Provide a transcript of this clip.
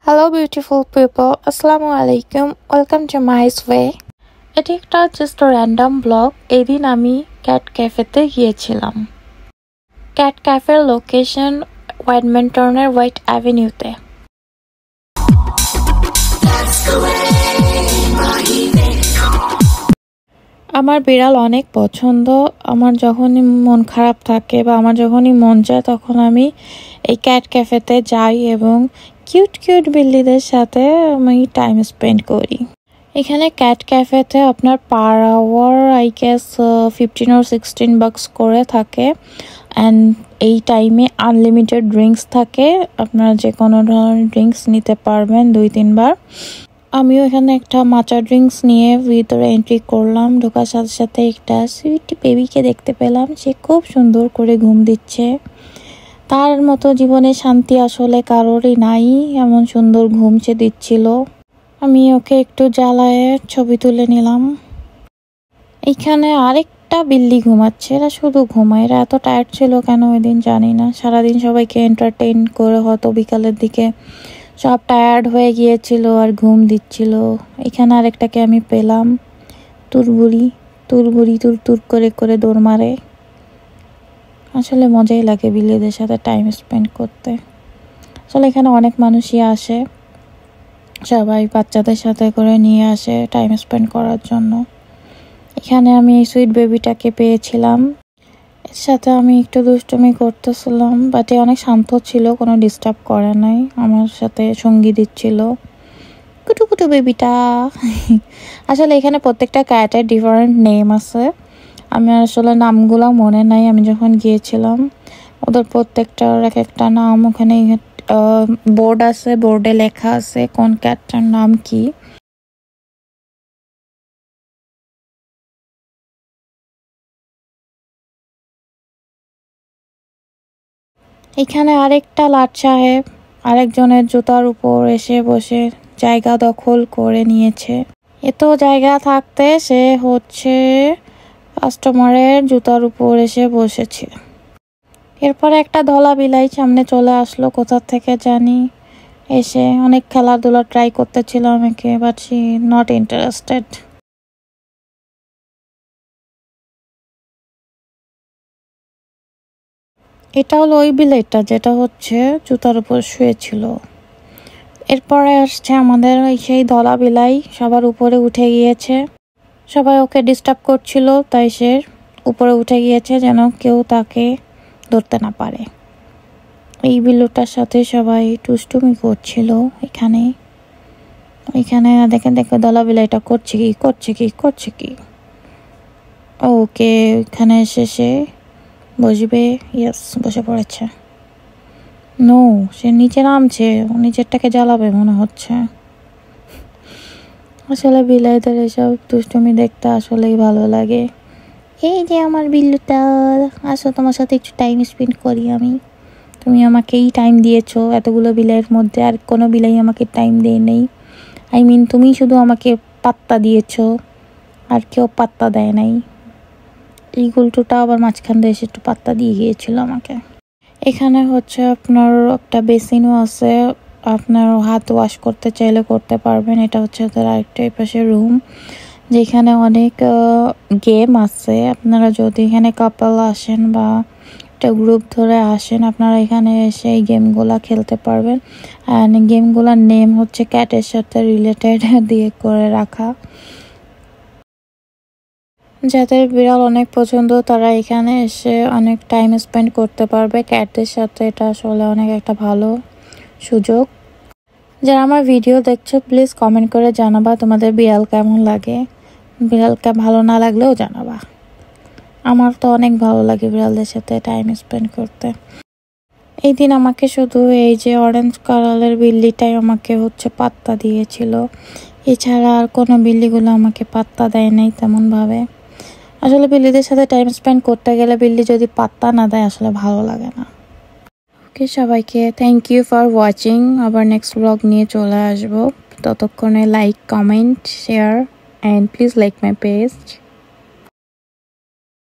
Hello beautiful people, Assalamu alaikum, welcome to my way. এটি একটা just random blog. এদিন আমি ক্যাট ক্যাফেতে গিয়েছিলাম। ক্যাট ক্যাফের লোকেশন ওয়েডমিন্টনের হোয়াইট অ্যাভিনিউতে। আমার বিড়াল অনেক পছন্দ। আমার যখনই মন খারাপ থাকে বা আমার যখনই মন চায় তখন আমি এই ক্যাট ক্যাফেতে যাই এবং কিউট কিউট বিল্লিদের সাথে আমি টাইম স্পেন্ড করি। এখানে ক্যাট ক্যাফেতে আপনার per hour I guess 15 or 16 bucks করে থাকে অ্যান্ড এই টাইমে আনলিমিটেড ড্রিঙ্কস থাকে। আপনারা যে কোনো ধরনের ড্রিঙ্কস নিতে পারবেন 2-3 বার। আমিও এখানে একটা মাচা ড্রিঙ্কস নিয়ে ভিতরে এন্ট্রি করলাম। ঢোকার সাথে সাথে একটা সুইট বেবিকে দেখতে পেলাম। সে খুব সুন্দর করে ঘুম দিচ্ছে। তার মতো জীবনে শান্তি আসলে কারোরই নাই, এমন সুন্দর ঘুম সে দিচ্ছিল। আমি ওকে একটু জ্বালায় ছবি তুলে নিলাম। এইখানে আরেকটা বিল্লি ঘুমাচ্ছে। এরা শুধু ঘুমায়। এরা এত টায়ার্ড ছিল কেন ওই দিন জানি না। সারাদিন সবাইকে এন্টারটেইন করে হয়তো বিকালের দিকে সব টায়ার্ড হয়ে গিয়েছিল আর ঘুম দিচ্ছিল। এখানে আরেকটাকে আমি পেলাম। তুরবুড়ি তুর করে করে দৌড় মারে। আসলে মজাই লাগে বিল্লিদের সাথে টাইম স্পেন্ড করতে। আসলে এখানে অনেক মানুষই আসে, সবাই বাচ্চাদের সাথে করে নিয়ে আসে টাইম স্পেন্ড করার জন্য। এখানে আমি এই সুইট বেবিটাকে পেয়েছিলাম। এর সাথে আমি একটু দুষ্টুমি করতেছিলাম, বাট অনেক শান্ত ছিল, কোনো ডিস্টার্ব করে নাই। আমার সাথে সঙ্গী দিচ্ছিল। কুটু কুটু বেবিটা। আসলে এখানে প্রত্যেকটা ক্যাটের ডিফারেন্ট নেম আছে। আমি আসলে নামগুলো মনে নাই। আমি যখন গিয়েছিলাম ওদের প্রত্যেকটার এক একটা নাম ওখানে বোর্ড আছে, বোর্ডে লেখা আছে কোন ক্যাটটার নাম কি। এখানে আরেকটা লাট সাহেব আরেকজনের জুতার উপর এসে বসে জায়গা দখল করে নিয়েছে। এত জায়গা থাকতে সে কাস্টমারের জুতার উপর এসে বসেছে। এরপরে একটা ধলা বিলাই সামনে চলে আসলো কোথা থেকে জানি। এসে অনেক খেলাধুলা ট্রাই করতেছিল আমাকে, বাট শি নট ইন্টারেস্টেড। এটা হলো ওই বিলাইটা যেটা জুতার উপর শুয়েছিল। এরপরে আসছে আমাদের সেই ধলা বিলাই, সবার উপরে উঠে গিয়েছে। সবাই ওকে ডিস্টার্ব করছিল, তাই সে উপরে উঠে গিয়েছে যেন কেউ তাকে ধরতে না পারে। এই বিল্লুটার সাথে সবাই টুস্টুমি করছিল। এখানে দেখে ধলা বিলাইটা করছে কি। ওকে এখানে এসে বসবে। ইয়েস, বসে পড়েছে। নো, সে নিচে নামছে, নিচেরটাকে জ্বালাবে মনে হচ্ছে। আসলে বিলাইদের এসব দুষ্টুমি দেখতে আসলেই ভালো লাগে। এই যে আমার বিল্লুটা, আসো তোমার সাথে একটু টাইম স্পেন্ড করি আমি। তুমি আমাকে এই টাইম দিয়েছো এতগুলো বিলাইয়ের মধ্যে, আর কোনো বিলাই আমাকে টাইম দেয় নেই। তুমি শুধু আমাকে পাত্তা দিয়েছো, আর কেউ পাত্তা দেয় নাই। এই গুলটুটা আবার মাঝখান দিয়ে এসে একটু পাত্তা দিয়ে গিয়েছিল আমাকে। এখানে আপনার একটা বেসিনও আছে, আপনার হাত ওয়াশ করতে চাইলে করতে পারবেন। এটা ওদের আরেকটা পাশে রুম, যেখানে অনেক গেম আছে। আপনারা যদি এখানে কাপল আসেন বা একটা গ্রুপ ধরে আসেন, আপনারা এখানে এসে এই গেমগুলা খেলতে পারবেন। অ্যান্ড গেমগুলোর নেম ক্যাটের সাথে রিলেটেড দিয়ে করে রাখা। যাদের বিড়াল অনেক পছন্দ তারা এখানে এসে অনেক টাইম স্পেন্ড করতে পারবে ক্যাটদের সাথে। এটা আসলে অনেক একটা ভালো সুযোগ। যারা আমার ভিডিও দেখছো প্লিজ কমেন্ট করে জানাবা তোমাদের বিড়াল কেমন লাগে। বিড়ালকে ভালো না লাগলেও জানাবা। আমার তো অনেক ভালো লাগে বিড়ালদের সাথে টাইম স্পেন্ড করতে। এই দিন আমাকে শুধু এই যে অরেঞ্জ কালারের বিল্লিটাই আমাকে পাত্তা দিয়েছিল। এছাড়া আর কোনো বিল্লিগুলো আমাকে পাত্তা দেয় নাই তেমন ভাবে। আসলে বিল্লিদের সাথে টাইম স্পেন্ড করতে গেলে বিল্লি যদি পাত্তা না দেয় আসলে ভালো লাগে না। ওকে, সবাইকে থ্যাংক ইউ ফর ওয়াচিং। আবার নেক্সট ব্লগ নিয়ে চলে আসবো। ততক্ষণে like, comment, share and please like my page.